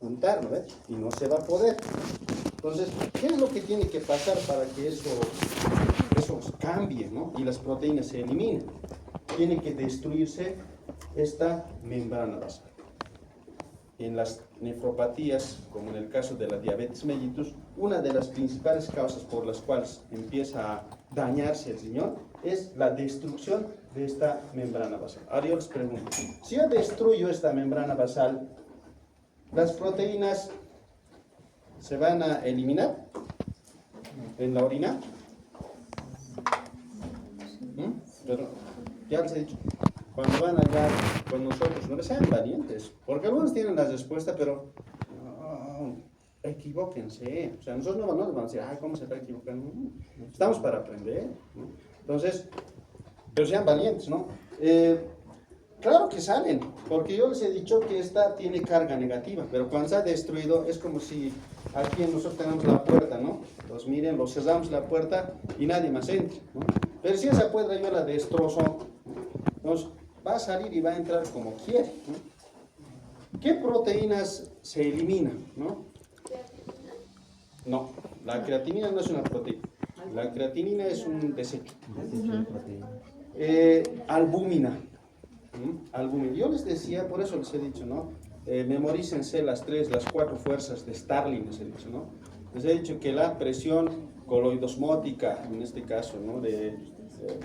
juntar, ¿no ves? Y no se va a poder. Entonces, ¿qué es lo que tiene que pasar para que eso cambie, ¿no? Y las proteínas se eliminen? Tiene que destruirse esta membrana basal. En las nefropatías, como en el caso de la diabetes mellitus, una de las principales causas por las cuales empieza a dañarse el riñón es la destrucción de esta membrana basal. Ahora yo les pregunto, si yo destruyo esta membrana basal, ¿las proteínas se van a eliminar en la orina? Pero ya les he dicho, cuando van a hablar con nosotros, no sean valientes, porque algunos tienen la respuesta, pero no, equivóquense. O sea, nosotros no nos van a decir, ay, ¿cómo se está equivocando? Estamos para aprender, ¿no? Entonces, pero sean valientes, ¿no? Claro que salen, porque yo les he dicho que esta tiene carga negativa, pero cuando se ha destruido es como si aquí nosotros tenemos la puerta, ¿no? Entonces miren, lo cerramos la puerta y nadie más entra, ¿no? Pero si esa puerta yo la destrozo, entonces va a salir y va a entrar como quiere, ¿no? ¿Qué proteínas se eliminan, no? No, la creatinina no es una proteína, la creatinina es un desecho. Albúmina. Albúmina. Yo les decía, por eso les he dicho, ¿no? Memorícense las 4 fuerzas de Starling, les he dicho, ¿no? Les he dicho que la presión coloidosmótica, en este caso, ¿no?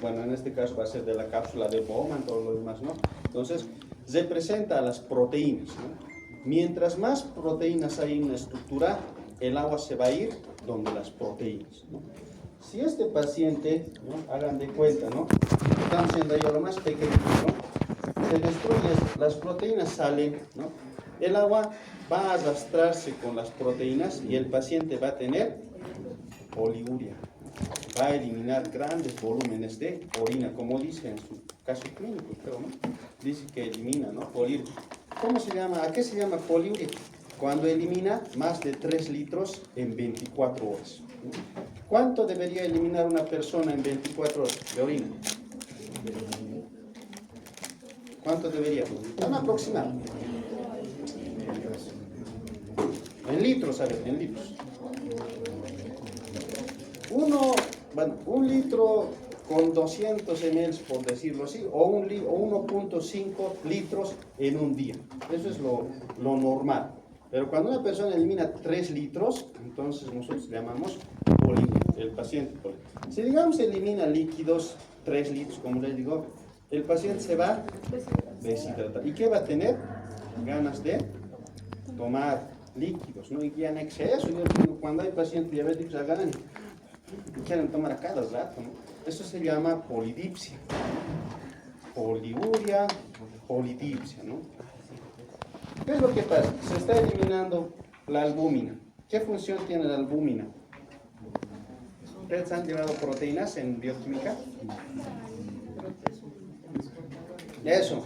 Bueno, en este caso va a ser de la cápsula de Bowman, todo lo demás, ¿no? Entonces, representa a las proteínas, ¿no? Mientras más proteínas hay en una estructura, el agua se va a ir donde las proteínas, ¿no? Si este paciente, ¿no? Hagan de cuenta, ¿no? Estamos haciendo ahí lo más pequeño, ¿no? Se destruye, las proteínas salen, ¿no? El agua va a arrastrarse con las proteínas y el paciente va a tener poliuria. Va a eliminar grandes volúmenes de orina, como dice en su caso clínico, creo, ¿no? Dice que elimina, ¿no? Poliuria. ¿Cómo se llama? ¿A qué se llama poliuria? Cuando elimina más de 3 litros en 24 horas. ¿Cuánto debería eliminar una persona en 24 horas de orina? ¿Cuánto debería? Un aproximado. En litros, a ver, en litros. Un litro con 200 ml, por decirlo así, o 1.5 litros en un día. Eso es lo normal. Pero cuando una persona elimina 3 litros, entonces nosotros le llamamos poliuria, el paciente poliuria. Si digamos elimina líquidos, 3 litros, como les digo, el paciente se va a deshidratar. ¿Y qué va a tener? Ganas de tomar líquidos, ¿no? Y en exceso. Yo digo, cuando hay pacientes diabéticos, agarran y quieren tomar a cada rato, ¿no? Eso se llama polidipsia. Poliuria, polidipsia, ¿no? ¿Qué es lo que pasa? Se está eliminando la albúmina. ¿Qué función tiene la albúmina? ¿Ustedes han llevado proteínas en bioquímica? Eso.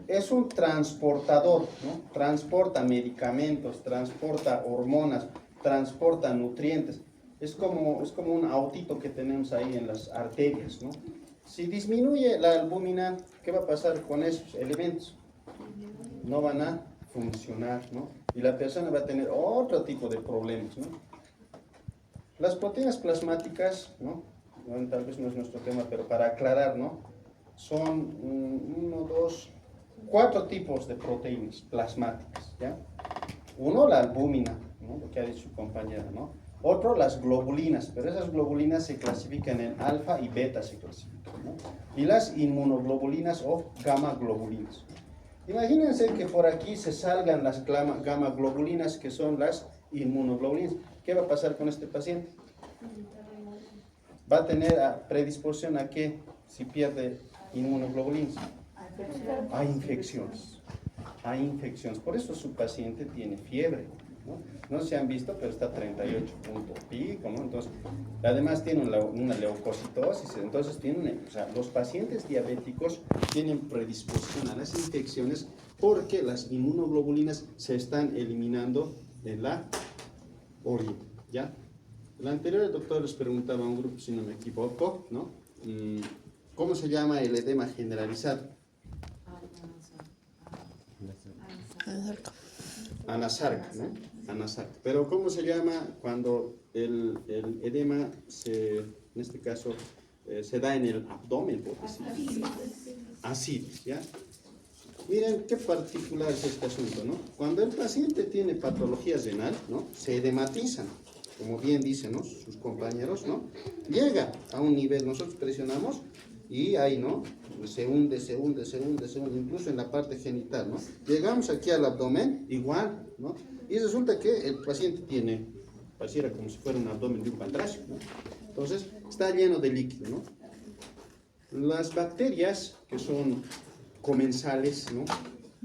Es un transportador, ¿no? Transporta medicamentos, transporta hormonas, transporta nutrientes. Es como un autito que tenemos ahí en las arterias, ¿no? Si disminuye la albúmina, ¿qué va a pasar con esos elementos? No van a funcionar, ¿no? Y la persona va a tener otro tipo de problemas, ¿no? Las proteínas plasmáticas, ¿no? Bueno, tal vez no es nuestro tema, pero para aclarar, ¿no? Son 4 tipos de proteínas plasmáticas, ¿ya? Uno, la albúmina, ¿no? Lo que ha dicho su compañera, ¿no? Otro, las globulinas, pero esas globulinas se clasifican en alfa y beta, se clasifican, ¿no? Y las inmunoglobulinas o gamma globulinas. Imagínense que por aquí se salgan las gamma globulinas, que son las inmunoglobulinas. ¿Qué va a pasar con este paciente? Va a tener predisposición a que si pierde inmunoglobulinas. A infecciones. A infecciones. Por eso su paciente tiene fiebre, ¿no? No se han visto, pero está 38 punto pico, ¿no? Entonces, además tiene una leucocitosis. Entonces, o sea, los pacientes diabéticos tienen predisposición a las infecciones porque las inmunoglobulinas se están eliminando de la orina, ¿ya? El anterior el doctor les preguntaba a un grupo, si no me equivoco, ¿no? ¿Cómo se llama el edema generalizado? anasarca, ¿no? Anasarca. Pero ¿cómo se llama cuando el edema, en este caso, se da en el abdomen, por decir? Ascitis, ¿ya? Miren qué particular es este asunto, ¿no? Cuando el paciente tiene patología renal, ¿no? Se edematizan, como bien dicen, ¿no? Sus compañeros, ¿no? Llega a un nivel, nosotros presionamos y ahí, ¿no? Se hunde, incluso en la parte genital, ¿no? Llegamos aquí al abdomen, igual, ¿no? Y resulta que el paciente tiene, pareciera como si fuera un abdomen de un pancracio, ¿no? Entonces, está lleno de líquido, ¿no? Las bacterias que son comensales, ¿no?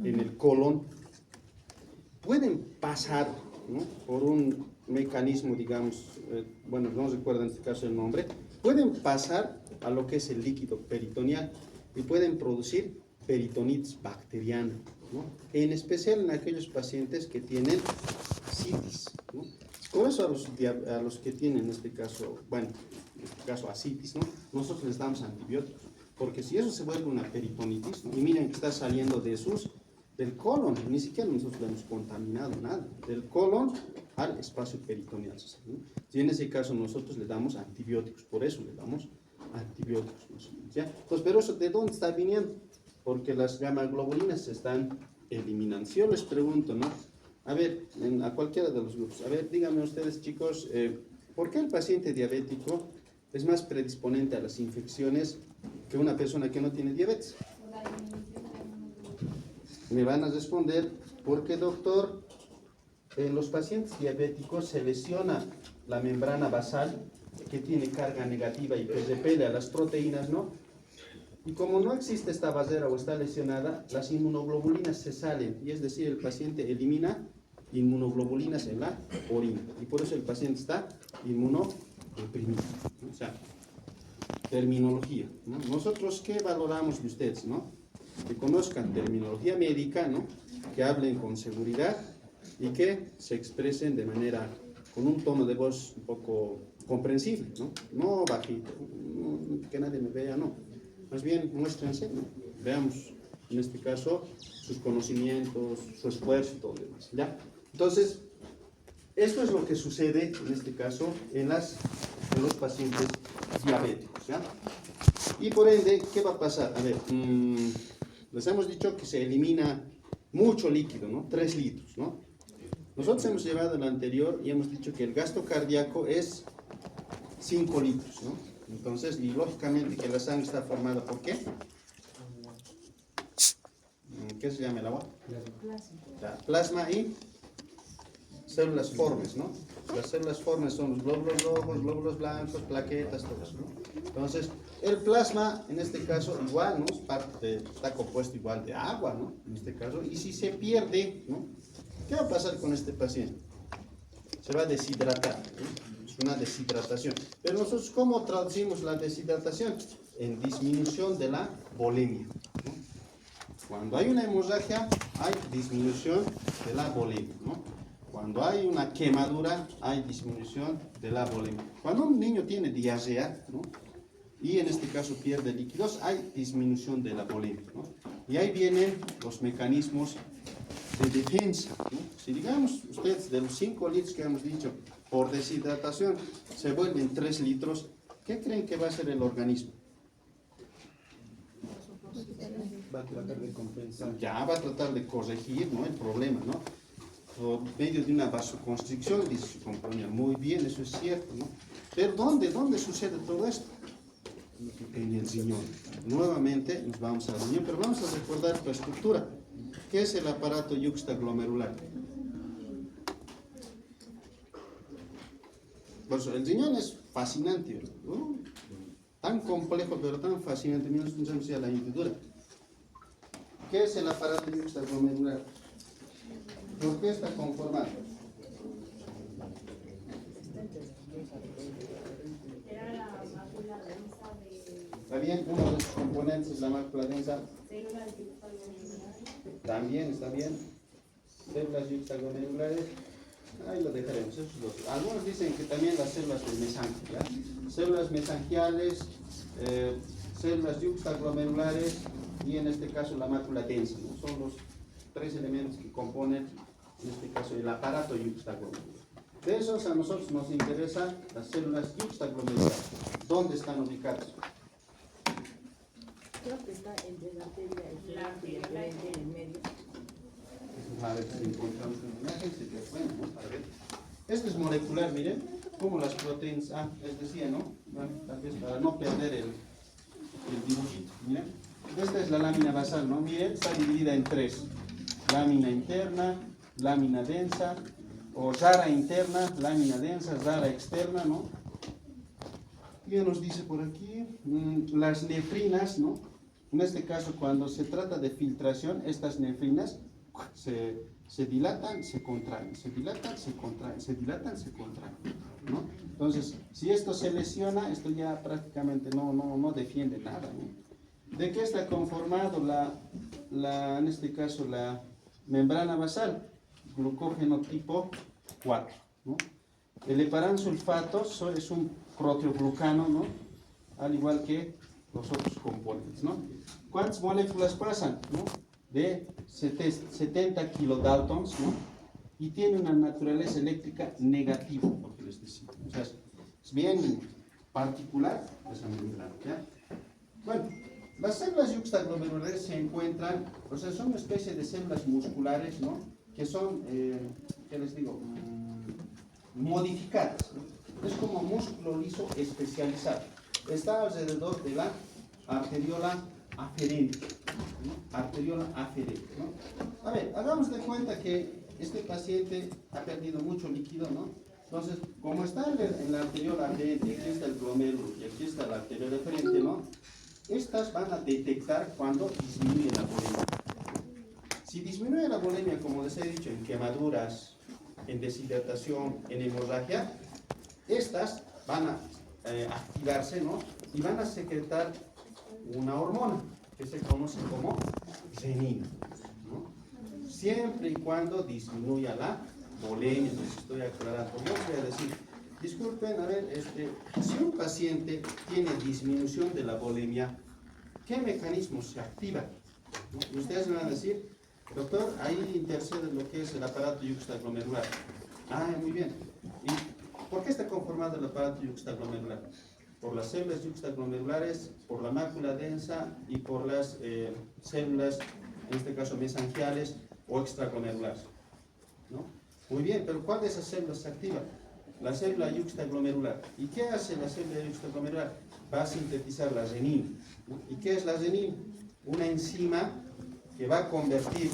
En el colon, pueden pasar, ¿no? Por un mecanismo, digamos, bueno, no recuerdo en este caso el nombre, pueden pasar a lo que es el líquido peritoneal y pueden producir peritonitis bacteriana, ¿no? En especial en aquellos pacientes que tienen ascitis, ¿no? Por eso a los que tienen en este caso, bueno, en este caso ascitis, ¿no? Nosotros les damos antibióticos, porque si eso se vuelve una peritonitis, ¿no? Y miren que está saliendo del colon, ni siquiera nosotros le hemos contaminado nada, del colon al espacio peritoneal, ¿no? Y en ese caso nosotros le damos antibióticos, por eso le damos antibióticos, ¿ya? Entonces, pero eso, ¿de dónde está viniendo? Porque las gamaglobulinas se están eliminando. Si yo les pregunto, ¿no? A ver, a cualquiera de los grupos, a ver, díganme ustedes, chicos, ¿por qué el paciente diabético es más predisponente a las infecciones que una persona que no tiene diabetes? Me van a responder, porque doctor, en los pacientes diabéticos se lesiona la membrana basal que tiene carga negativa y que repele a las proteínas, ¿no? Y como no existe esta barrera o está lesionada, las inmunoglobulinas se salen, y es decir, el paciente elimina inmunoglobulinas en la orina, y por eso el paciente está inmunodeprimido, ¿no? O sea, terminología, ¿no? Nosotros, ¿qué valoramos de ustedes, no? Que conozcan terminología médica, ¿no? Que hablen con seguridad y que se expresen de manera, con un tono de voz un poco comprensible, ¿no? No bajito, no, que nadie me vea, no. Más bien, muéstrense, ¿no? Veamos, en este caso, sus conocimientos, su esfuerzo y todo lo demás, ¿ya? Entonces, esto es lo que sucede, en este caso, en los pacientes diabéticos, ¿ya? Y por ende, ¿qué va a pasar? A ver, les hemos dicho que se elimina mucho líquido, ¿no? 3 litros, ¿no? Nosotros hemos llevado el anterior y hemos dicho que el gasto cardíaco es 5 litros, ¿no? Entonces, y lógicamente que la sangre está formada ¿por qué? ¿Qué se llama el agua? Plasma. Plasma y células formes, ¿no? Las células formes son los glóbulos rojos, glóbulos blancos, plaquetas, todo eso, ¿no? Entonces, el plasma, en este caso, igual, ¿no? Está compuesto igual de agua, ¿no? En este caso, y si se pierde, ¿no? ¿Qué va a pasar con este paciente? Se va a deshidratar, ¿no? Es una deshidratación. Pero nosotros, ¿cómo traducimos la deshidratación? En disminución de la volemia, ¿no? Cuando hay una hemorragia, hay disminución de la volemia, ¿no? Cuando hay una quemadura, hay disminución de la volemia. Cuando un niño tiene diarrea, ¿no? Y en este caso pierde líquidos, hay disminución de la volemia, ¿no? Y ahí vienen los mecanismos de defensa, ¿no? Si digamos ustedes de los 5 litros que hemos dicho por deshidratación se vuelven 3 litros, ¿qué creen que va a hacer el organismo? Va a tratar de compensar. Ya va a tratar de corregir, ¿no? El problema, ¿no? Por medio de una vasoconstricción, dice su compañero. Muy bien, eso es cierto, ¿no? Pero ¿dónde sucede todo esto? En el riñón. Nuevamente nos vamos al riñón, pero vamos a recordar la estructura. ¿Qué es el aparato yuxtaglomerular? Por eso, el riñón es fascinante, ¿no? Tan complejo, pero tan fascinante. Mira, no sé la hendidura. ¿Qué es el aparato yuxtaglomerular? ¿Por qué está conformado? ¿Está bien? Uno de sus componentes es la mácula densa. También está bien. Células yuxtaglomerulares. Ahí lo dejaremos. Esos dos. Algunos dicen que también las células del mesanquio, ¿ya? Células mesangiales, células yuxtaglomerulares y en este caso la mácula densa, ¿no? Son los 3 elementos que componen en este caso el aparato yuxtaglomerular. De esos a nosotros nos interesan las células yuxtaglomerulares. ¿Dónde están ubicadas? Creo que está entre la arteria y el frente en el medio. A ver si encontramos una imagen, si te bueno, para ver. Esto es molecular, miren, como las proteínas. Les decía, ¿no? Bueno, tal vez para no perder el dibujito, miren. Esta es la lámina basal, ¿no? Miren, está dividida en tres: lámina interna, lámina densa, o zara interna, lámina densa, zara externa, ¿no? Ya nos dice por aquí, las nefrinas, ¿no? En este caso, cuando se trata de filtración, estas nefrinas se dilatan, se contraen, se dilatan, se contraen, se dilatan, se contraen, ¿no? Entonces, si esto se lesiona, esto ya prácticamente no defiende nada, ¿no? ¿De qué está conformado en este caso, la membrana basal? Glucógeno tipo 4, ¿no? El heparansulfato es un proteoglucano, ¿no? Al igual que los otros componentes, ¿no? ¿Cuántas moléculas pasan? ¿No? De 70 kilodaltons, ¿no? Y tiene una naturaleza eléctrica negativa, porque les decía. O sea, es bien particular esa membrana, ¿ya? Bueno, las células yuxtaglomerulares se encuentran, o sea, son una especie de células musculares, ¿no? Que son, ¿qué les digo? Modificadas, ¿no? Es como músculo liso especializado. Está alrededor de la arteriola aferente, ¿no? Arteriola aferente, ¿no? A ver, hagamos de cuenta que este paciente ha perdido mucho líquido, ¿no? Entonces, como está en la arteriola aferente, aquí está el glomérulo y aquí está la arteriola aferente, ¿no? Estas van a detectar cuando disminuye la volemia. Si disminuye la volemia, como les he dicho, en quemaduras, en deshidratación, en hemorragia, estas van a activarse, ¿no? Y van a secretar una hormona que se conoce como renina, ¿no? Siempre y cuando disminuya la volemia. Entonces estoy aclarando. Yo voy a decir, disculpen, a ver, si un paciente tiene disminución de la volemia, ¿qué mecanismo se activa? ¿No? Y ustedes me van a decir, doctor, ahí intercede lo que es el aparato yuxtaglomerular. Muy bien. ¿Y por qué está conformado el aparato yuxtaglomerular? Por las células yuxtaglomerulares, por la mácula densa y por las células, en este caso mesangiales o extraglomerulares, ¿no? Muy bien, pero ¿cuál de esas células se activa? La célula yuxtaglomerular. ¿Y qué hace la célula yuxtaglomerular? Va a sintetizar la renina, ¿no? ¿Y qué es la renina? Una enzima que va a convertir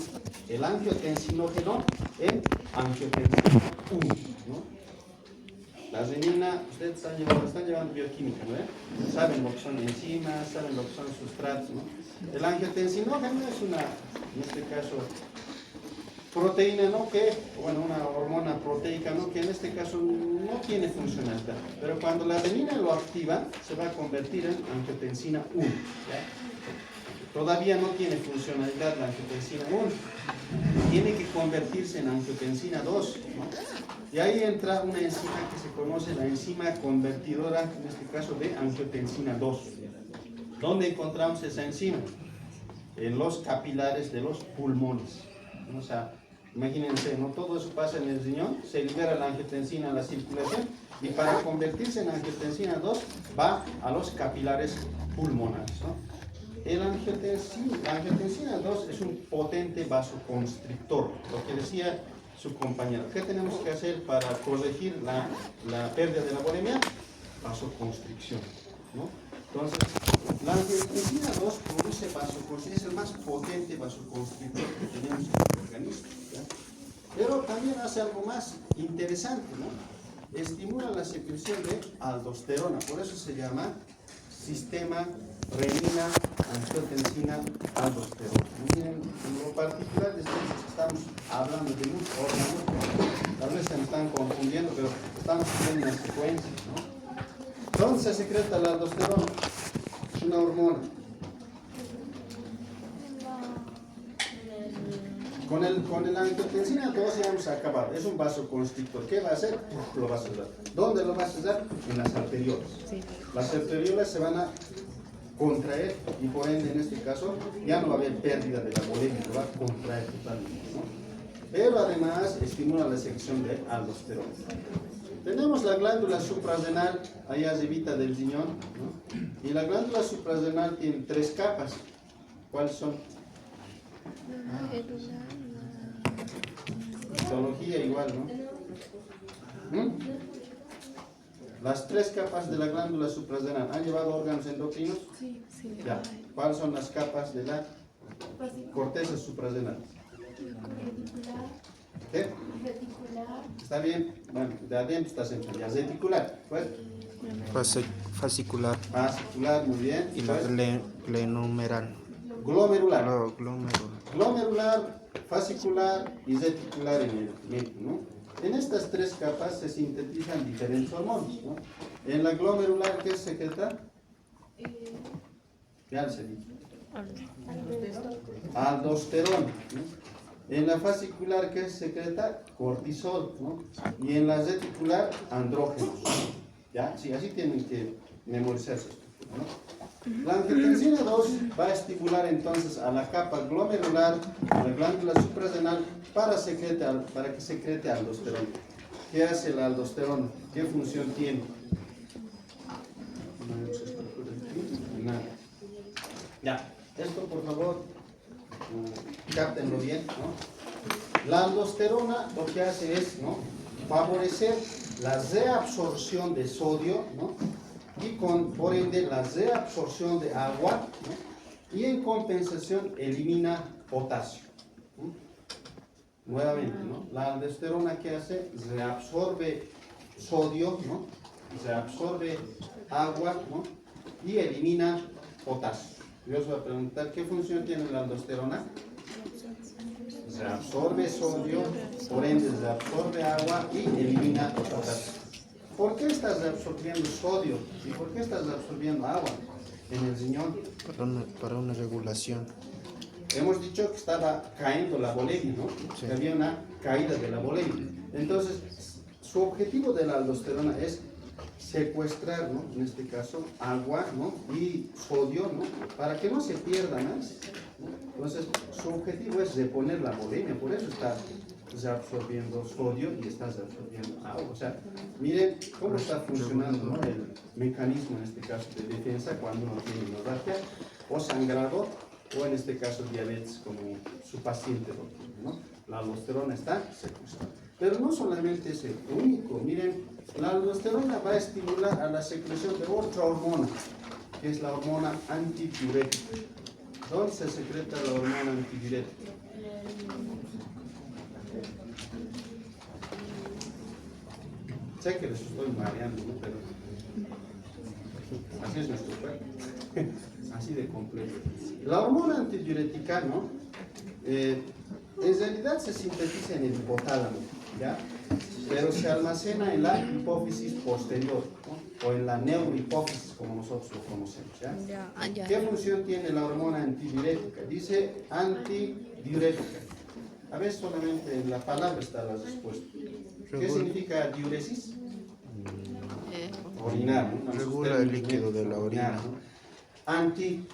el angiotensinógeno en angiotensina 1, ¿no? La renina, ustedes están llevando bioquímica, ¿no? Saben lo que son enzimas, saben lo que son sustratos, ¿no? El angiotensinógeno es una, en este caso, proteína, ¿no? Una hormona proteica, ¿no? Que en este caso no tiene funcionalidad, pero cuando la renina lo activa, se va a convertir en angiotensina 1, ¿ya? Todavía no tiene funcionalidad la angiotensina 1, tiene que convertirse en angiotensina 2, ¿no? Y ahí entra una enzima que se conoce la enzima convertidora, en este caso de angiotensina 2. ¿Dónde encontramos esa enzima? En los capilares de los pulmones. O sea, imagínense, ¿no? Todo eso pasa en el riñón, se libera la angiotensina a la circulación y para convertirse en angiotensina 2 va a los capilares pulmonares, ¿no? La angiotensina 2 es un potente vasoconstrictor, lo que decía su compañero. ¿Qué tenemos que hacer para corregir la pérdida de la volemia? Vasoconstricción, ¿no? Entonces, la angiotensina 2 produce vasoconstricción, es el más potente vasoconstrictor que tenemos en el organismo, ¿ya? Pero también hace algo más interesante, ¿no? Estimula la secreción de aldosterona, por eso se llama sistema renina, angiotensina, aldosterona. Miren, en lo particular de ustedes estamos hablando de muchos órganos, tal vez se me están confundiendo, pero estamos viendo una secuencia, ¿no? ¿Dónde se secreta la aldosterona? Es una hormona. Con la angiotensina 2 ya hemos acabado. Es un vasoconstrictor. ¿Qué va a hacer? Lo va a cerrar. ¿Dónde lo va a cerrar? En las arteriolas. Sí. Las arteriolas se van a contraer y por ende en este caso ya no va a haber pérdida de la volemia, lo va a contraer totalmente, ¿no? pero además estimula la secreción de aldosterona. Tenemos la glándula suprarrenal allá arribita del riñón, ¿no? Y la glándula suprarrenal tiene 3 capas. ¿Cuáles son? Histología igual, ¿no? Las 3 capas de la glándula suprarrenal. ¿Han llevado órganos endocrinos? Sí. Ya. ¿Cuáles son las capas de la corteza suprarrenal? ¿Qué? Reticular. ¿Está bien? Bueno, de adentro está central. Ya, reticular. ¿Cuál? Fascicular Vascular, muy bien. y la glenomeral. Glomerular. Glomerular. Glomerular, fascicular y reticular en el medio, ¿no? En estas 3 capas se sintetizan diferentes hormonas, ¿no? En la glomerular, ¿qué se secreta? Ya se dice. Aldosterona, ¿no? En la fascicular, ¿qué se secreta? Cortisol, ¿no? Y en la reticular, andrógenos. ¿Ya? Sí, así tienen que memorizarse, ¿no? La angiotensina 2 va a estimular entonces a la capa glomerular, a la glándula suprarrenal, para que secrete aldosterona. ¿Qué hace la aldosterona? ¿Qué función tiene? Nada. Ya, esto por favor, cáptenlo bien, ¿no? La aldosterona lo que hace es, ¿no?, favorecer la reabsorción de sodio, ¿no?, y por ende la reabsorción de agua, ¿no?, y en compensación elimina potasio, ¿no? Nuevamente, ¿no? La aldosterona, ¿qué hace? Reabsorbe sodio, ¿no?, reabsorbe agua, ¿no?, y elimina potasio. Yo os voy a preguntar, ¿qué función tiene la aldosterona? Reabsorbe sodio, por ende reabsorbe agua y elimina potasio. ¿Por qué estás reabsorbiendo sodio y por qué estás reabsorbiendo agua en el riñón? Para una regulación. Hemos dicho que estaba cayendo la bulimia, ¿no? Sí. Que había una caída de la bulimia. Entonces, su objetivo de la aldosterona es secuestrar, ¿no?, en este caso, agua, ¿no?, y sodio, ¿no?, para que no se pierda más, ¿no? Entonces, su objetivo es reponer la bulimia, por eso está reabsorbiendo sodio y está reabsorbiendo agua. O sea, miren cómo está funcionando, ¿no?, el mecanismo, en este caso, de defensa cuando uno tiene hemorragia o sangrado, o en este caso diabetes, como su paciente, ¿no? La aldosterona está secuestrada. Pero no solamente es el único, miren, la aldosterona va a estimular a la secreción de otra hormona, que es la hormona antidiurética. ¿Dónde se secreta la hormona antidiurética? Sé que les estoy mareando, ¿no?, pero así es nuestro cuerpo, así de completo. La hormona antidiurética, ¿no?, en realidad se sintetiza en el hipotálamo, ¿ya?, pero se almacena en la hipófisis posterior, ¿no?, o en la neurohipófisis, como nosotros lo conocemos, ¿ya? ¿Qué función tiene la hormona antidiurética? Dice antidiurética. A ver, solamente en la palabra está la respuesta. ¿Qué significa diuresis? Orinar, ¿no? Regula el líquido de la orina. ¿no? Anti,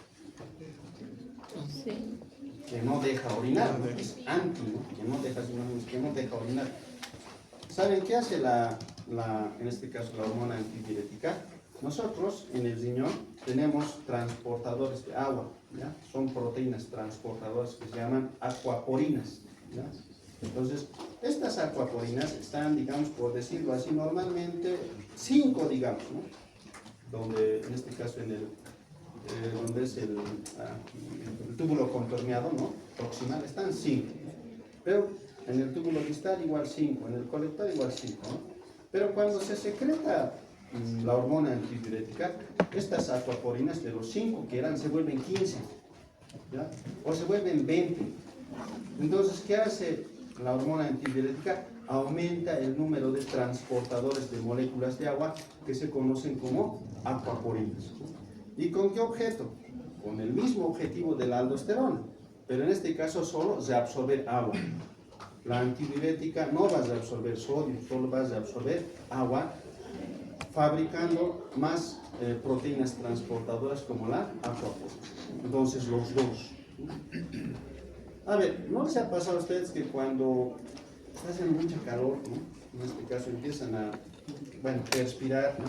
que no deja orinar, ¿no? Es anti, ¿no?, que no deja orinar. ¿Saben qué hace en este caso la hormona antidiurética? Nosotros en el riñón tenemos transportadores de agua, ¿ya? Son proteínas transportadoras que se llaman acuaporinas, ¿ya? Entonces, estas acuaporinas están, digamos, por decirlo así, normalmente 5, digamos, ¿no?, donde en este caso donde es el túbulo contorneado, ¿no?, proximal, están 5, pero en el túbulo distal igual 5, en el colector igual 5, ¿no? Pero cuando se secreta la hormona antidiurética, estas acuaporinas de los 5 que eran se vuelven 15, ¿ya?, o se vuelven 20. Entonces, ¿qué hace la hormona antidiurética? Aumenta el número de transportadores de moléculas de agua que se conocen como acuaporinas. ¿Y con qué objeto? Con el mismo objetivo de la aldosterona, pero en este caso solo reabsorber agua. La antidiurética no va a reabsorber sodio, solo va a reabsorber agua, fabricando más proteínas transportadoras como la acuaporina. Entonces, los dos. A ver, ¿no les ha pasado a ustedes que cuando está haciendo mucha calor, ¿no? En este caso empiezan a, bueno, respirar, ¿no?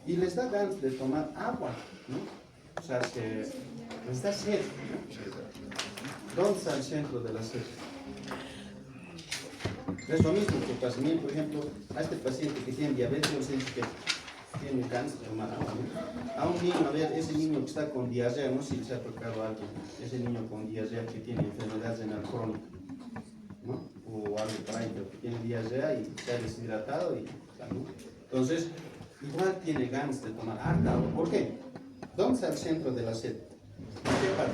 Y les da ganas de tomar agua, ¿no? O sea, que les da sed, ¿no? ¿Dónde está el centro de la sed? Es lo mismo que pasa. Miren, por ejemplo, a este paciente que tiene diabetes, yo sé que tiene cáncer de tomar agua, ¿no? A un niño, a ver, ese niño que está con diarrea, no sé si se ha tocado algo, ese niño con diarrea que tiene enfermedad renal crónica, ¿no? O algo por ahí, pero que tiene diarrea y se ha deshidratado y, ¿no? Entonces, igual tiene ganas de tomar harta agua. ¿Por qué? ¿Dónde está el centro de la sed? ¿En qué parte?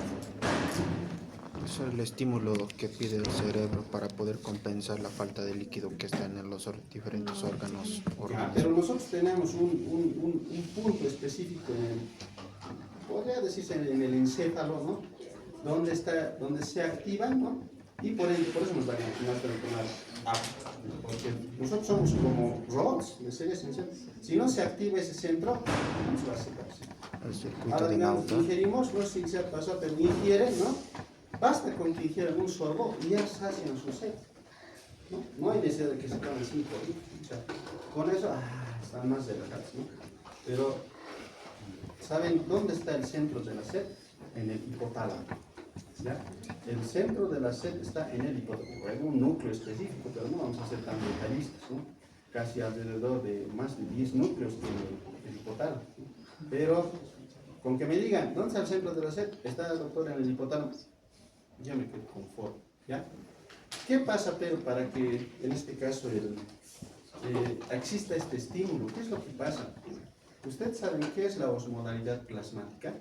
Eso es el estímulo que pide el cerebro para poder compensar la falta de líquido que está en los diferentes órganos. Pero nosotros tenemos un punto específico, podría decirse en el encéfalo, ¿no? Donde se activan, ¿no? Y por eso nos van a tomar agua, ¿no? Porque nosotros somos como robots, de serie esencial. Si no se activa ese centro, no se va a secar. El circuito Ahora, de digamos, Nauta. ingerimos, no sé si se ha pasado, pero ingieren, ¿no? Basta con que ingieran un sorbo y ya sacian su sed, ¿no? No hay necesidad de que se tomen 5 litros. O sea, con eso están más relajados, ¿no? Pero, ¿saben dónde está el centro de la sed? En el hipotálamo, ¿ya? El centro de la sed está en el hipotálamo. Hay un núcleo específico, pero no vamos a ser tan detallistas, ¿no? Casi alrededor de más de 10 núcleos tiene el hipotálamo, ¿no? Pero, con que me digan, ¿dónde está el centro de la sed? Está, doctor, en el hipotálamo. Ya me quedo conforme, ¿ya? ¿Qué pasa, pero, para que en este caso exista este estímulo? ¿Qué es lo que pasa? ¿Ustedes saben qué es la osmolaridad plasmática?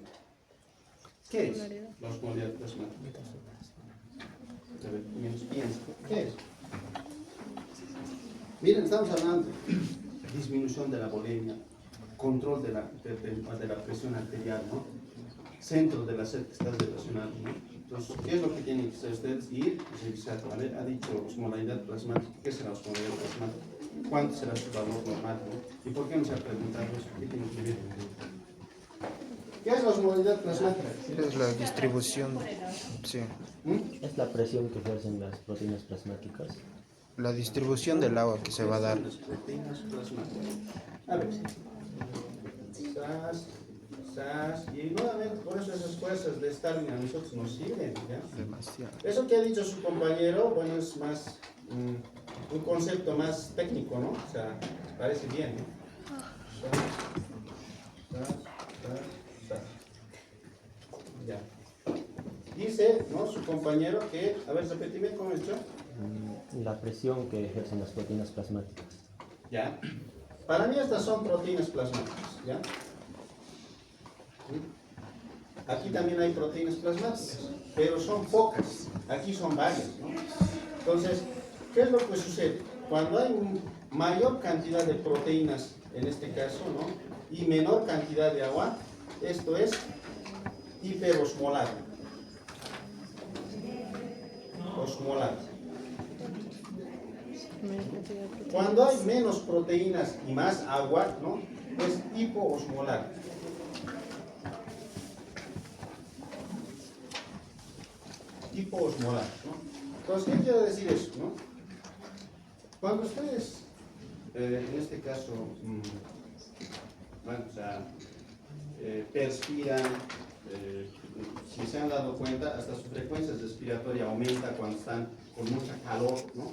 ¿Qué es la osmolaridad plasmática? A ver, piensa, ¿qué es? Miren, estamos hablando de disminución de la volemia, control de la presión arterial, ¿no? Centro de la sed que está relacionado, ¿no? Entonces, ¿qué es lo que tienen que hacer ustedes? Ir y revisar, ¿vale? Ha dicho osmolaridad plasmática. ¿Qué será osmolaridad plasmática? ¿Cuánto será su valor normal, ¿no? ¿Y por qué no se ha preguntado eso? ¿Qué tiene que ver? ¿Qué es la osmolaridad plasmática? Es la distribución, sí, Es la presión que ejercen las proteínas plasmáticas. la distribución del agua que se va a dar. Las proteínas plasmáticas. A ver. Y nuevamente, por eso esas fuerzas de Stalin a nosotros nos sirven, ¿ya? Demasiado. Eso que ha dicho su compañero, bueno, es más un concepto más técnico, ¿no? O sea, parece bien, ¿no? Ya. Dice, ¿no? Su compañero que, a ver, repetime cómo he hecho. La presión que ejercen las proteínas plasmáticas. Ya. Para mí estas son proteínas plasmáticas, ¿ya? Aquí también hay proteínas plasmáticas, pero son pocas. Aquí son varias, ¿no? Entonces, ¿qué es lo que sucede? Cuando hay mayor cantidad de proteínas, en este caso, ¿no? Y menor cantidad de agua, esto es hiperosmolar. Osmolar. Cuando hay menos proteínas y más agua, ¿no? Es hipoosmolar. Hipoosmolar, ¿no? Entonces, ¿qué quiere decir eso, no? Cuando ustedes, en este caso, bueno, o sea, perspiran, si se han dado cuenta, hasta su frecuencia respiratoria aumenta cuando están con mucha calor, ¿no?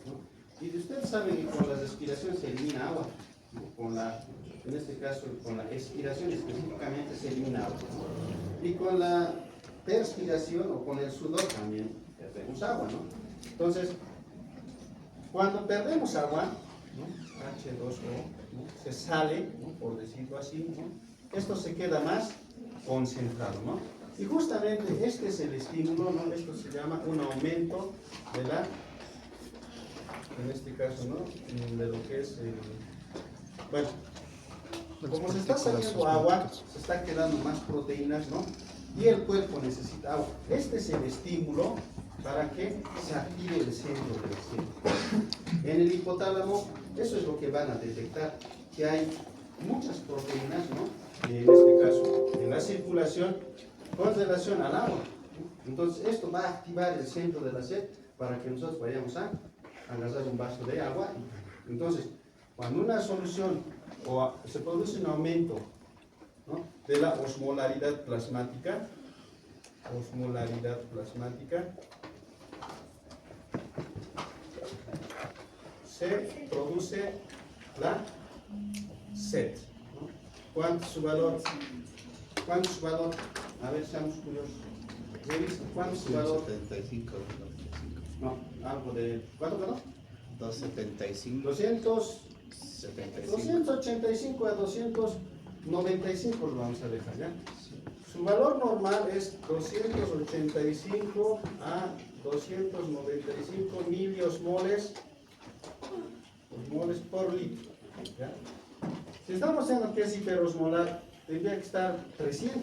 ¿No? Y ustedes saben que con la respiración se elimina agua, ¿no? En este caso, con la expiración específicamente se elimina agua, ¿no? Y con la perspiración o con el sudor también perdemos agua, ¿no? Entonces, cuando perdemos agua, ¿no? H2O, ¿no? Se sale, ¿no? Por decirlo así, ¿no? Esto se queda más concentrado, ¿no? Y justamente este es el estímulo, ¿no? Esto se llama un aumento de la, en este caso, ¿no? De lo que es el, bueno, como se está saliendo agua, se está quedando más proteínas, ¿no? Y el cuerpo necesita agua. Este es el estímulo para que se active el centro del cerebro. En el hipotálamo, eso es lo que van a detectar, que hay muchas proteínas, ¿no? En este caso, en la circulación, con relación al agua, ¿no? Entonces esto va a activar el centro de la sed para que nosotros vayamos a agarrar un vaso de agua. Entonces, cuando una solución se produce un aumento, ¿no?, de la osmolaridad plasmática, se produce la sed, ¿no? ¿Cuánto es su valor? ¿Cuánto es su valor? A ver, seamos curiosos. Revisa, ¿cuánto es su valor? 75. No, algo de... ¿Cuánto, perdón? 275. 285 a 295 lo vamos a dejar, ¿ya? Su valor normal es 285 a 295 miliosmoles por litro, ¿ya? Si estamos diciendo que es hiperosmolar, tendría que estar 300,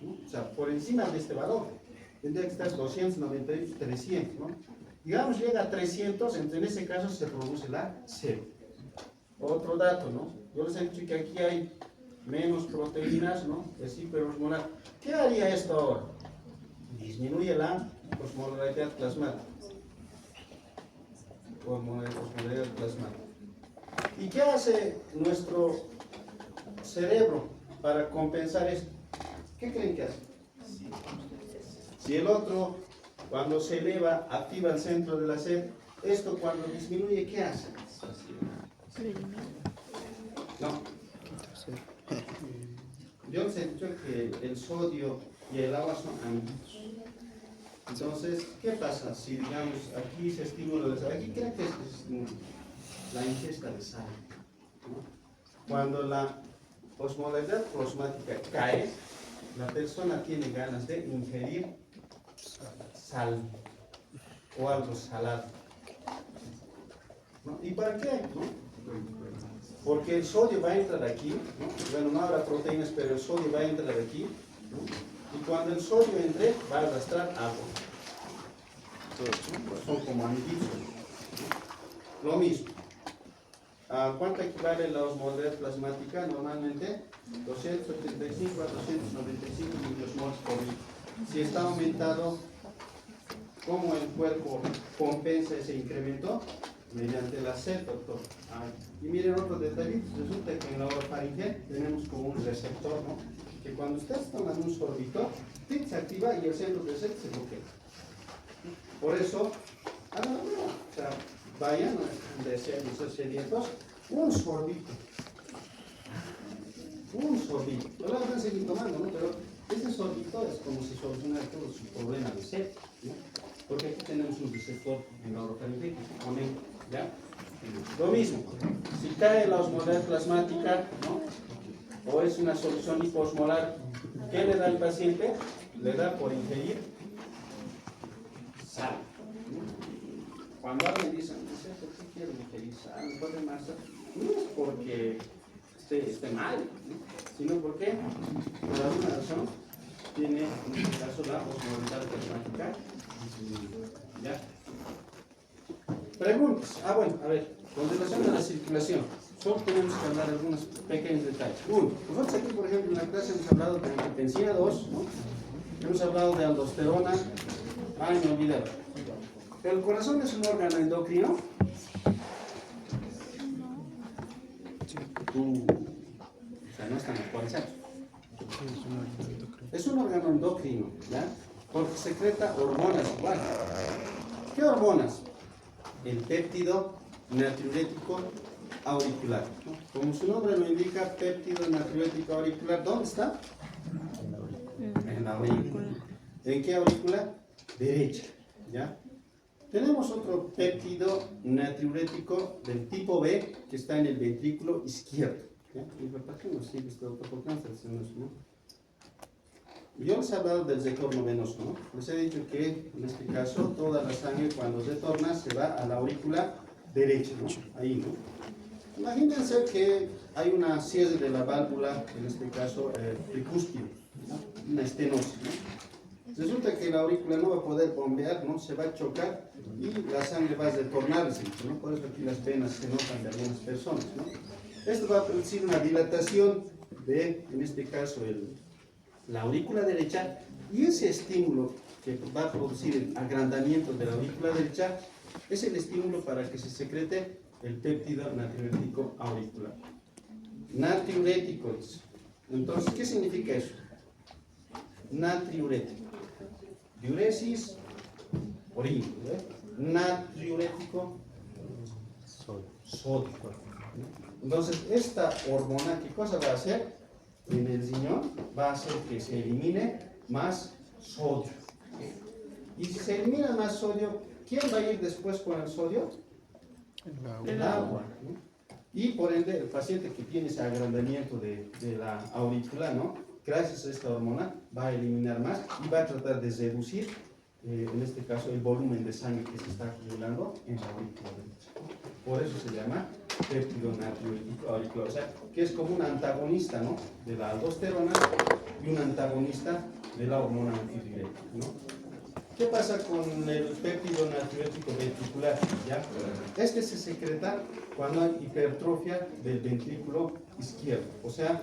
¿no? O sea, por encima de este valor. Tendría que estar 290, 300, ¿no? Digamos, llega a 300, en ese caso se produce la sed. Otro dato, ¿no? Yo les he dicho que aquí hay menos proteínas, ¿no? Es hiperosmolar. ¿Qué haría esto ahora? Disminuye la osmolaridad plasmática. Osmolaridad plasmática. ¿Y qué hace nuestro cerebro para compensar esto? ¿Qué creen que hace? Si el otro, cuando se eleva, activa el centro de la sed, esto cuando disminuye, ¿qué hace? No. Yo les he dicho que el sodio y el agua son amiguitos. Entonces, ¿qué pasa si, digamos, aquí se estimula de sal? Aquí creo que es la ingesta de sal, ¿no? Cuando la osmolaridad plasmática cae, la persona tiene ganas de ingerir sal o algo salado, ¿no? ¿Y para qué? ¿No? Porque el sodio va a entrar aquí, ¿no? Bueno, no habrá proteínas, pero el sodio va a entrar aquí, ¿no? Y cuando el sodio entre, va a arrastrar agua. Son como amiguitos, ¿no? Lo mismo. ¿A cuánto equivale la osmolaridad plasmática? Normalmente 275 a 295 miliosmoles por litro. Si está aumentado, ¿cómo el cuerpo compensa ese incremento? Mediante la sed, doctor. Y miren otro detalle, resulta que en la orofaringe tenemos como un receptor, ¿no? Que cuando ustedes toman un sorbito, se activa y el centro de sed se bloquea. Por eso, o sea, vayan de ser sedientos, un sorbito. Luego van a seguir tomando, ¿no? Pero este sorbito es como si solucionara todo su problema de sed, ¿no? Porque aquí tenemos un receptor en la orofaringe que se conecta, ¿ya? Lo mismo, si cae la osmolaridad plasmática, ¿no?, o es una solución hiposmolar, ¿qué le da al paciente? Le da por ingerir sal, ¿no? Cuando alguien dice, ¿por qué quiero ingerir sal? ¿Por qué más sal? No es porque esté mal, ¿no?, sino porque por alguna razón tiene, en este caso, la osmolaridad plasmática. ¿Ya? Preguntas. Bueno, a ver, con relación a la circulación, solo tenemos que hablar de algunos pequeños detalles. Uno, nosotros aquí, por ejemplo, en la clase hemos hablado de angiotensina 2, ¿no? Hemos hablado de aldosterona. Me olvidé. ¿El corazón es un órgano endocrino? O sea, no están actualizados. Es un órgano endocrino, ¿ya? Porque secreta hormonas igual. ¿Qué hormonas? El péptido natriurético auricular, ¿no? Como su nombre lo indica, péptido natriurético auricular, ¿dónde está? En la aurícula. ¿En qué aurícula? Derecha, ¿ya? Tenemos otro péptido natriurético del tipo B que está en el ventrículo izquierdo, ¿ya? ¿Y por qué no sigue este otro? ¿Por qué no está haciendo eso, no? Yo les he hablado del retorno venoso, ¿no? Les he dicho que, en este caso, toda la sangre cuando retorna se va a la aurícula derecha, ¿no? Ahí, ¿no? Imagínense que hay una cierre de la válvula, en este caso, tricúspide, ¿no? Una estenosis, ¿no? Resulta que la aurícula no va a poder bombear, ¿no? Se va a chocar y la sangre va a retornarse, ¿no? Por eso aquí las venas se notan de algunas personas, ¿no? Esto va a producir una dilatación de, en este caso, la aurícula derecha, y ese estímulo que va a producir el agrandamiento de la aurícula derecha, es el estímulo para que se secrete el péptido natriurético auricular. Natriuréticos. Entonces, ¿qué significa eso? Natriurético. Diuresis, orina. Natriurético, sodio. Entonces, esta hormona, ¿qué cosa va a hacer? En el riñón va a hacer que se elimine más sodio. Y si se elimina más sodio, ¿quién va a ir después con el sodio? El agua, ¿no? Y por ende, el paciente que tiene ese agrandamiento de la aurícula, ¿no? Gracias a esta hormona, va a eliminar más y va a tratar de reducir, en este caso, el volumen de sangre que se está acumulando en la aurícula derecha. Por eso se llama péptido natriurético auricular, o sea, que es como un antagonista, ¿no? De la aldosterona y un antagonista de la hormona antidiurética, ¿no? ¿Qué pasa con el péptido natriurético ventricular? ¿Ya? Este se secreta cuando hay hipertrofia del ventrículo izquierdo. O sea,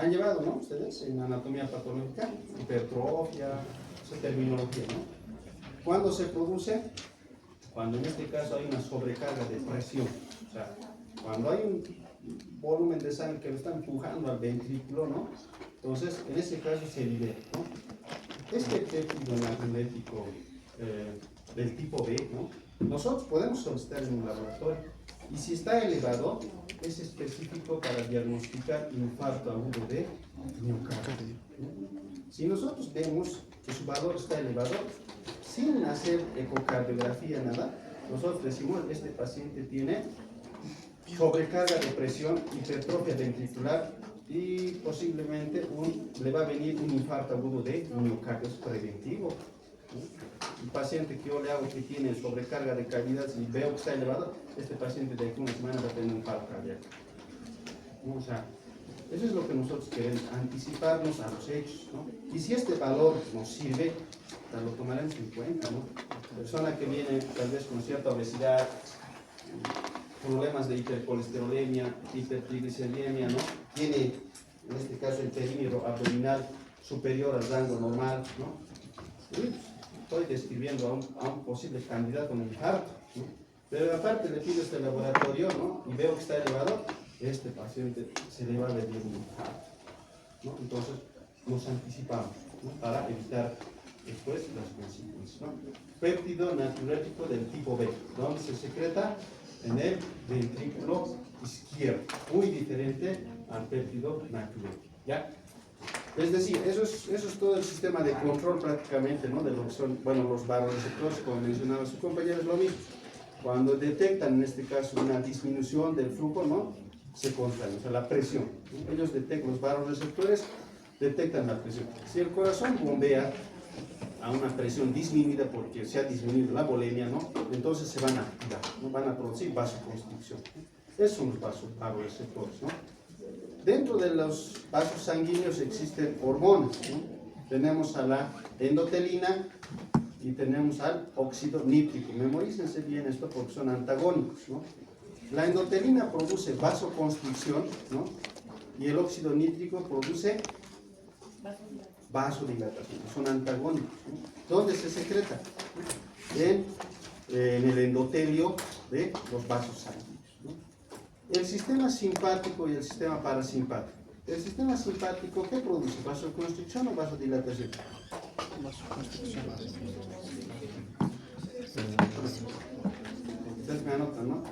han llevado, ¿no? Ustedes en anatomía patológica, hipertrofia, esa terminología, ¿no? ¿Cuándo se produce? Cuando en este caso hay una sobrecarga de presión. O sea, cuando hay un volumen de sangre que lo está empujando al ventrículo, ¿no? Entonces, en ese caso se libera, ¿no? Este péptido natriurético del tipo B, ¿no? Nosotros podemos solicitar en un laboratorio y si está elevado es específico para diagnosticar infarto agudo de miocardio, ¿no? Si nosotros vemos que su valor está elevado sin hacer ecocardiografía, nada, nosotros decimos este paciente tiene sobrecarga de presión, hipertrofia ventricular y posiblemente le va a venir un infarto agudo de miocardio preventivo, ¿no? El paciente que yo le hago que tiene sobrecarga de cavidad y veo que está elevado, este paciente de aquí una semana va a tener un paro cardíaco, ¿no? O sea, eso es lo que nosotros queremos, anticiparnos a los hechos, ¿no? Y si este valor nos sirve, lo tomaremos en cuenta, ¿no? Persona que viene tal vez con cierta obesidad, problemas de hipercolesterolemia, hipertrigliceridemia, ¿no? Tiene, en este caso, el perímetro abdominal superior al rango normal, ¿no? Y estoy describiendo a un posible candidato a un infarto, ¿no? Pero aparte le pido este laboratorio, ¿no? Y veo que está elevado, este paciente se le va a venir un infarto, ¿no? Entonces, nos anticipamos, ¿no? Para evitar después las consecuencias, ¿no? Péptido natriurético del tipo B, donde se secreta en el ventrículo izquierdo, muy diferente al péptido natriurético, ¿ya? Es decir, eso es todo el sistema de control prácticamente, ¿no? De lo que son, bueno, los varoreceptores, como mencionaba su compañero, es lo mismo. Cuando detectan, en este caso, una disminución del flujo, ¿no? Se contraen, o sea, la presión, ¿no? Ellos detectan, los varoreceptores detectan la presión. Si el corazón bombea a una presión disminuida porque se ha disminuido la volemia, ¿no? Entonces se van a activar, ¿no? Van a producir vasoconstricción. Esos son los vasoreceptores, ¿no? Dentro de los vasos sanguíneos existen hormonas, ¿no? Tenemos a la endotelina y tenemos al óxido nítrico. Memorícense bien esto porque son antagónicos, ¿no? La endotelina produce vasoconstricción, ¿no? Y el óxido nítrico produce vasodilatación, son antagónicos, ¿no? ¿Dónde se secreta? En el endotelio de los vasos sanguíneos, ¿no? El sistema simpático y el sistema parasimpático. El sistema simpático, ¿qué produce? ¿Vasoconstricción o vasodilatación? Vasoconstricción. Ustedes me anotan, ¿no?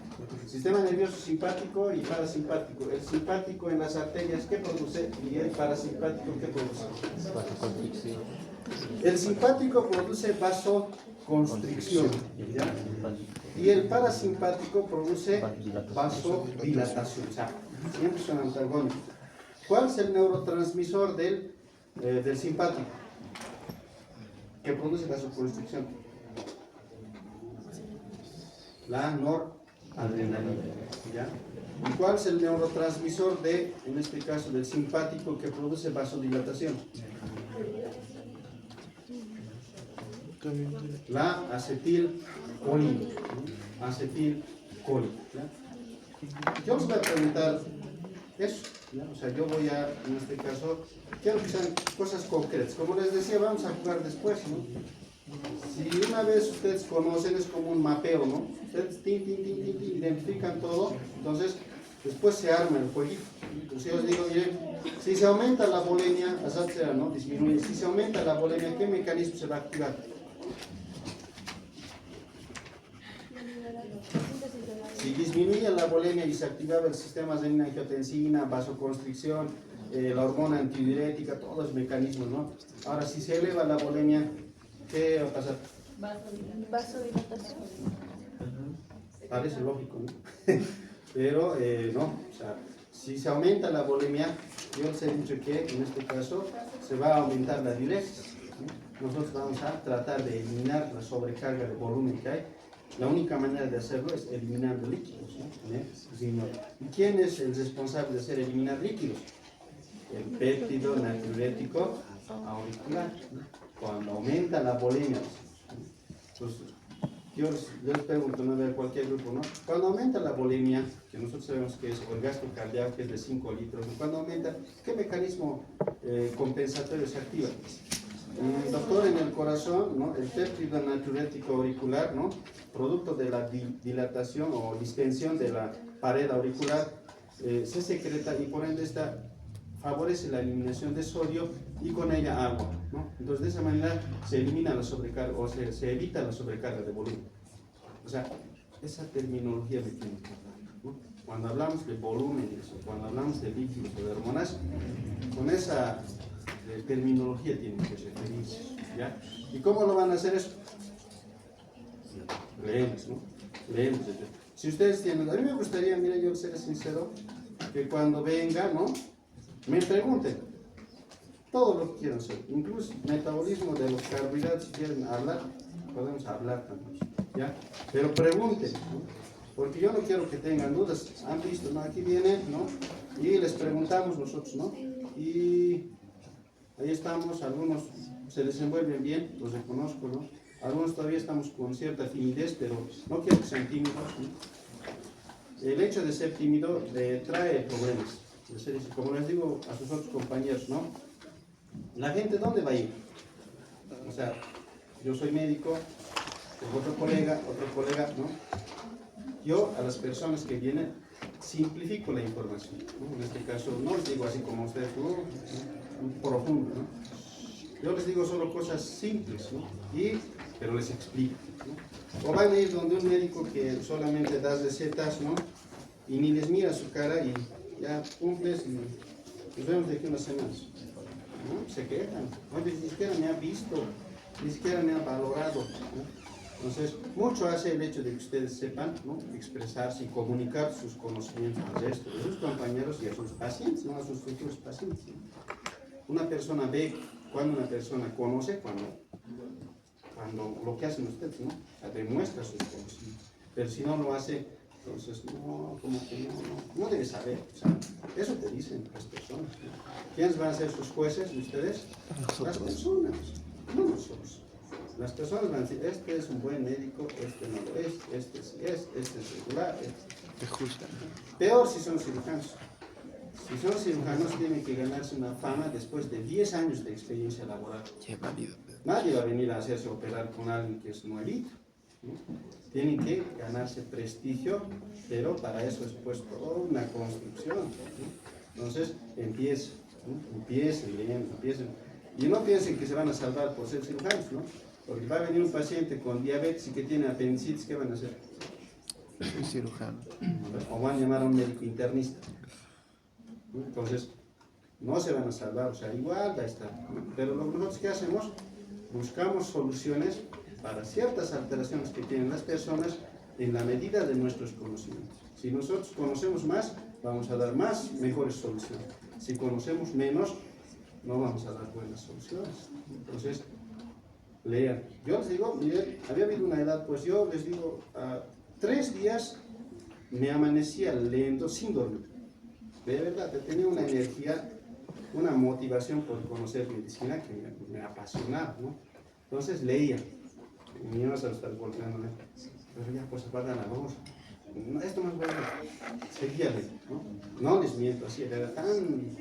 Sistema nervioso simpático y parasimpático. El simpático en las arterias, ¿qué produce? Y el parasimpático, ¿qué produce? Vasoconstricción. El simpático produce vasoconstricción, ¿ya? Y el parasimpático produce vasodilatación. O sea, siempre son antagónicos. ¿Cuál es el neurotransmisor del simpático que produce vasoconstricción? La noradrenalina, ¿ya? ¿Y cuál es el neurotransmisor en este caso, del simpático que produce vasodilatación? La acetilcolina, ¿no? Acetilcolina, ¿ya? Yo os voy a preguntar eso. ¿ya? O sea, yo voy a, en este caso, quiero que sean cosas concretas. Como les decía, vamos a jugar después, ¿no? Si una vez ustedes conocen, es como un mapeo, ¿no? Ustedes identifican todo, entonces después se arma el jueguito. Entonces yo os digo, miren, si se aumenta la volemia, ¿no? Disminuye. Si se aumenta la volemia, ¿qué mecanismo se va a activar? Si disminuye la volemia y se activaba el sistema de angiotensina, vasoconstricción, la hormona antidiurética, todos los mecanismos, ¿no? Ahora, si se eleva la volemia, ¿qué va a pasar? Vasodilatación. Parece lógico, ¿no? Pero no, o sea, si se aumenta la volemia, yo les he dicho que en este caso se va a aumentar la diuresis, ¿no? Nosotros vamos a tratar de eliminar la sobrecarga de volumen que hay. La única manera de hacerlo es eliminando líquidos, ¿no? ¿Y quién es el responsable de hacer eliminar líquidos? El péptido natriurético auricular, ¿no? Cuando aumenta la volemia. Entonces, yo les pregunto, ¿no? De cualquier grupo, ¿no? Cuando aumenta la volemia, que nosotros sabemos que es, o el gasto cardíaco, que es de 5 litros, cuando aumenta, ¿qué mecanismo compensatorio se activa? Doctor, en el corazón, ¿no? El péptido natriurético auricular, ¿no? Producto de la dilatación o distensión de la pared auricular, se secreta y por ende favorece la eliminación de sodio y con ella agua, ¿no? Entonces de esa manera se elimina la sobrecarga o se evita la sobrecarga de volumen. O sea, esa terminología me tiene que hablar, ¿no? Cuando hablamos de volúmenes o cuando hablamos de líquidos o de hormonas, con esa terminología tienen que referirse, ¿ya? ¿Y cómo lo van a hacer eso? Leemos, ¿no? Leemos. Si ustedes tienen, a mí me gustaría, mira, yo seré sincero, que cuando venga, ¿no? Me pregunten todo lo que quieran hacer, incluso metabolismo de los carbohidratos, si quieren hablar, podemos hablar también, ¿ya? Pero pregunten, ¿no? Porque yo no quiero que tengan dudas. Han visto, ¿no? Aquí vienen, ¿no? Y les preguntamos nosotros, ¿no? Y ahí estamos, algunos se desenvuelven bien, los reconozco, ¿no? Algunos todavía estamos con cierta timidez, pero no quiero que sean tímidos, ¿no? El hecho de ser tímido trae problemas. Como les digo a sus otros compañeros, ¿no? La gente, ¿dónde va a ir? O sea, yo soy médico, tengo otro colega, ¿no? Yo a las personas que vienen simplifico la información, ¿no? En este caso no les digo así como ustedes, profundo, ¿no? Yo les digo solo cosas simples, ¿no? Pero les explico, ¿no? O van a ir donde un médico que solamente da recetas, ¿no? Y ni les mira su cara y ya cumples y nos vemos de aquí unas semanas, ¿no? Se quejan, oye, ni siquiera me ha visto, ni siquiera me ha valorado, ¿no? Entonces, mucho hace el hecho de que ustedes sepan, ¿no? Expresarse y comunicar sus conocimientos al resto de sus compañeros y a sus pacientes, ¿no? A sus futuros pacientes, ¿no? Una persona ve cuando una persona conoce, cuando lo que hacen ustedes, ¿no? O sea, demuestra sus conocimientos. Pero si no lo hace, entonces, no, como que no debe saber. O sea, eso te dicen las personas, ¿no? ¿Quiénes van a ser sus jueces de ustedes? Nosotros. Las personas, no nosotros. Las personas van a decir, este es un buen médico, este no lo es, este sí es, este es regular, Te juzgan. Peor si son cirujanos. Si son cirujanos tienen que ganarse una fama después de 10 años de experiencia laboral. Qué válido. Nadie va a venir a hacerse operar con alguien que es nuevito, ¿no? Tienen que ganarse prestigio, pero para eso es pues toda una construcción, ¿no? Entonces empiecen, ¿no? Empiecen leyendo, empiecen. Y no piensen que se van a salvar por ser cirujanos, ¿no? Porque va a venir un paciente con diabetes y que tiene apendicitis, ¿qué van a hacer? Soy cirujano. O van a llamar a un médico internista, ¿no? Entonces, no se van a salvar, o sea, igual va a estar, ¿no? Pero nosotros, ¿qué hacemos? Buscamos soluciones para ciertas alteraciones que tienen las personas en la medida de nuestros conocimientos. Si nosotros conocemos más, vamos a dar mejores soluciones. Si conocemos menos, no vamos a dar buenas soluciones. Entonces, lean. Yo les digo, miren, había habido una edad, pues yo les digo, 3 días me amanecía leyendo sin dormir. De verdad, tenía una energía, una motivación por conocer medicina que me apasionaba, ¿no? Entonces leía. Y me ibas a estar golpeándome. Pero ya pues apaga la voz. no, esto más bueno, seguía leyendo, ¿no? No les miento, así era tan...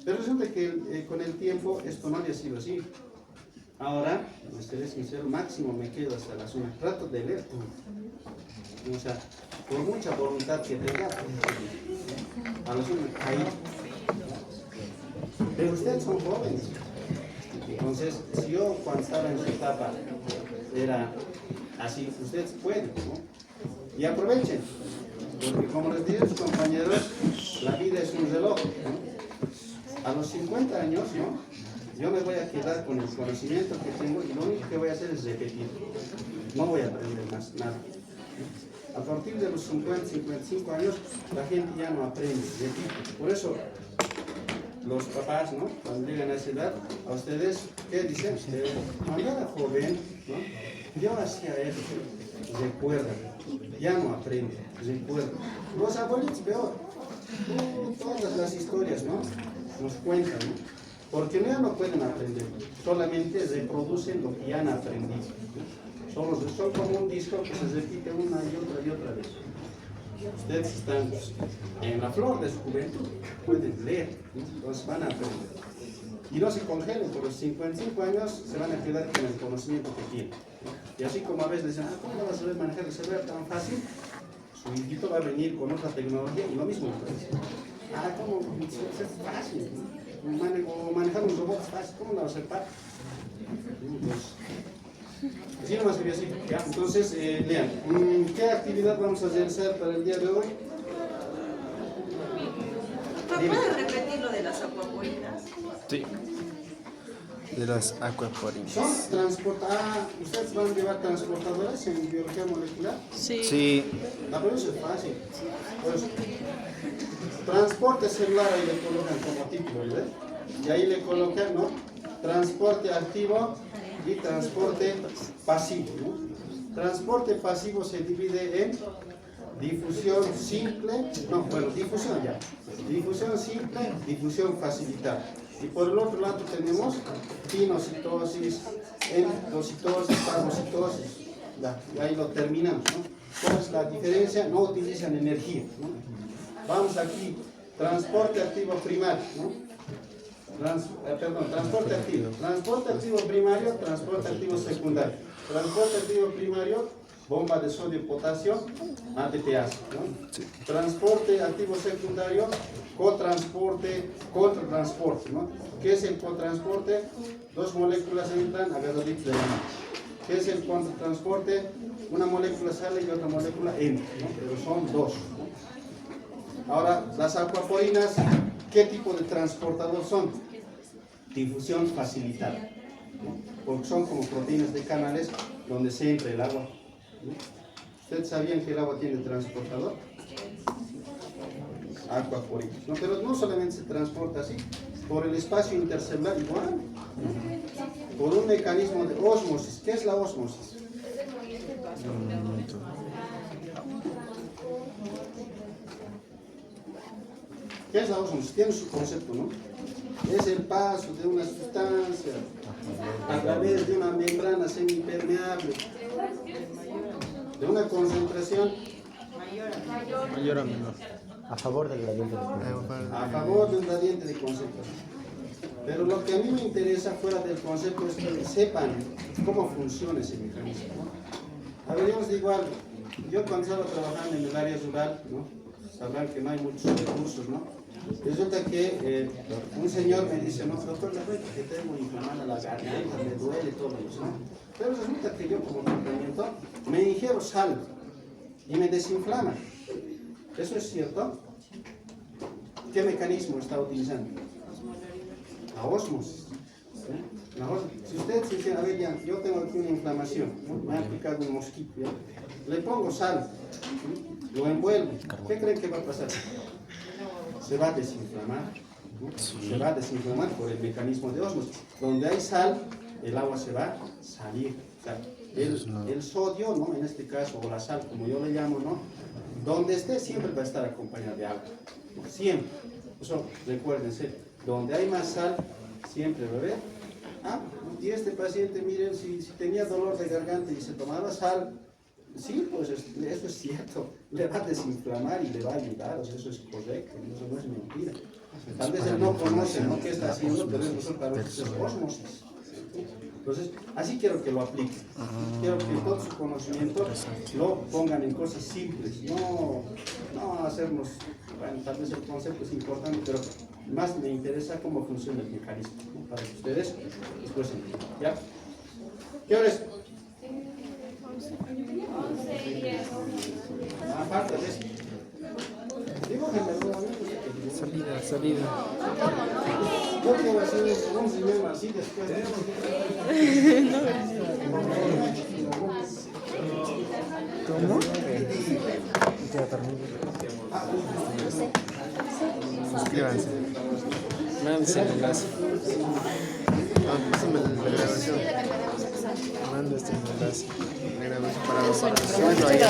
Pero resulta que con el tiempo esto no había sido así. Ahora, me seré sincero, máximo me quedo hasta las 1. Trato de leer todo. O sea, por mucha voluntad que tenga, a las 1 ahí. Pero ustedes son jóvenes. Entonces, si yo cuando estaba en su etapa era así, ustedes pueden, ¿no? Y aprovechen. Porque como les dije a sus compañeros, la vida es un reloj, ¿no? A los 50 años, ¿no? Yo me voy a quedar con el conocimiento que tengo y lo único que voy a hacer es repetir. No voy a aprender más nada. A partir de los 50, 55 años, la gente ya no aprende, repite. Por eso, los papás, ¿no? Cuando llegan a esa edad, a ustedes, ¿qué dicen? Cuando era joven, ¿no? Yo hacía esto, recuerda, ya no aprende, recuerda. Los abuelitos peor. Todas las historias, ¿no? Nos cuentan, ¿no? Porque ya no pueden aprender, solamente reproducen lo que ya han aprendido. Son como un disco que se repite una y otra vez. Ustedes están en la flor de su juventud, pueden leer, entonces van a aprender. Y no se congelen, por los 55 años se van a quedar con el conocimiento que tienen. Y así como a veces dicen, ¿cómo no vas a saber manejar el celular tan fácil? Su hijito va a venir con otra tecnología y lo mismo le puede decir. ¿Cómo? Es fácil, ¿no? Manejar un robot es fácil, ¿cómo lo va a hacer para? Así nomás quería decir. ¿Ya? Entonces, lean, ¿qué actividad vamos a realizar para el día de hoy? ¿Puedes repetir lo de las acuaporinas? Sí. De las acuaporinas. Son ¿ustedes van a llevar transportadoras en biología molecular? Sí. Pero eso es fácil. Pues, transporte celular, ahí le colocan como título, ¿ves? Y ahí le colocan, ¿no? Transporte activo y transporte pasivo, ¿no? Transporte pasivo se divide en difusión simple, difusión simple, difusión facilitada. Y por el otro lado tenemos pinocitosis, endocitosis, fagocitosis. Y ahí lo terminamos, ¿no? ¿Cuál es la diferencia? No utilizan energía, ¿no? Vamos aquí, transporte activo primario, ¿no? Transporte activo primario, transporte activo secundario. Transporte activo primario, bomba de sodio potasio, ATPase, ¿no? Sí. Transporte activo secundario, cotransporte, contratransporte, ¿no? ¿Qué es el cotransporte? Dos moléculas entran agarraditas de la mano. ¿Qué es el contratransporte? Una molécula sale y otra molécula entra, ¿no? Pero son dos, ¿no? Ahora, las acuaporinas, ¿qué tipo de transportador son? Difusión facilitada, ¿no? Porque son como proteínas de canales donde se entra el agua, ¿no? ¿Ustedes sabían que el agua tiene transportador? Acuaporinas, ¿no? Pero no solamente se transporta así, por el espacio intercelular igual, ¿no? Por un mecanismo de ósmosis. ¿Qué es la ósmosis? ¿Qué es la ósmosis? Tiene su concepto, ¿no? Es el paso de una sustancia a través de una membrana semipermeable, de una concentración Mayor a menor. A favor del gradiente de concentración. a favor de un gradiente de concentración. Pero lo que a mí me interesa fuera del concepto es que sepan cómo funciona ese mecanismo, ¿no? Habríamos de igual, yo cuando estaba trabajando en el área rural, ¿no? Sabrán que no hay muchos recursos, ¿no? Resulta que un señor me dice, no, doctor, la verdad que tengo inflamada la garganta, me duele todo eso, ¿no? Pero resulta que yo como tratamiento me ingiero sal y me desinflama. ¿Eso es cierto? ¿Qué mecanismo está utilizando? La ósmosis. ¿Sí? Si ustedes dicen, a ver, ya, yo tengo aquí una inflamación, ¿no? Me ha picado un mosquito, ¿ya? Le pongo sal, ¿sí? Lo envuelvo. ¿Qué creen que va a pasar? Se va a desinflamar, ¿no? Se va a desinflamar por el mecanismo de ósmosis. Donde hay sal, el agua se va a salir. O sea, el sodio, ¿no? En este caso, o la sal, como yo le llamo, ¿no? Donde esté, siempre va a estar acompañado de agua. Siempre. Eso, recuérdense, donde hay más sal, siempre va a haber. Y este paciente, miren, si tenía dolor de garganta y se tomaba sal, Sí, pues eso es cierto. Le va a desinflamar y le va a ayudar, o sea, eso es correcto, eso no es mentira. Tal vez él no conoce, ¿no?, qué está haciendo, pero eso para nosotros es osmosis. Entonces, así quiero que lo apliquen. Quiero que todo su conocimiento lo pongan en cosas simples, no hacernos, bueno, tal vez el concepto es importante, pero más me interesa cómo funciona el mecanismo, ¿no?, para que ustedes después entiendan. ¿Ya? ¿Qué hora es? 11:10. Falta de eso. Dibújenme nuevamente. Salida. Yo quiero hacer un señor así después. ¿Cómo? Suscríbanse. Mándese el enlace. Pásame la grabación. Manda este enlace. La grabación para subirlo ahí.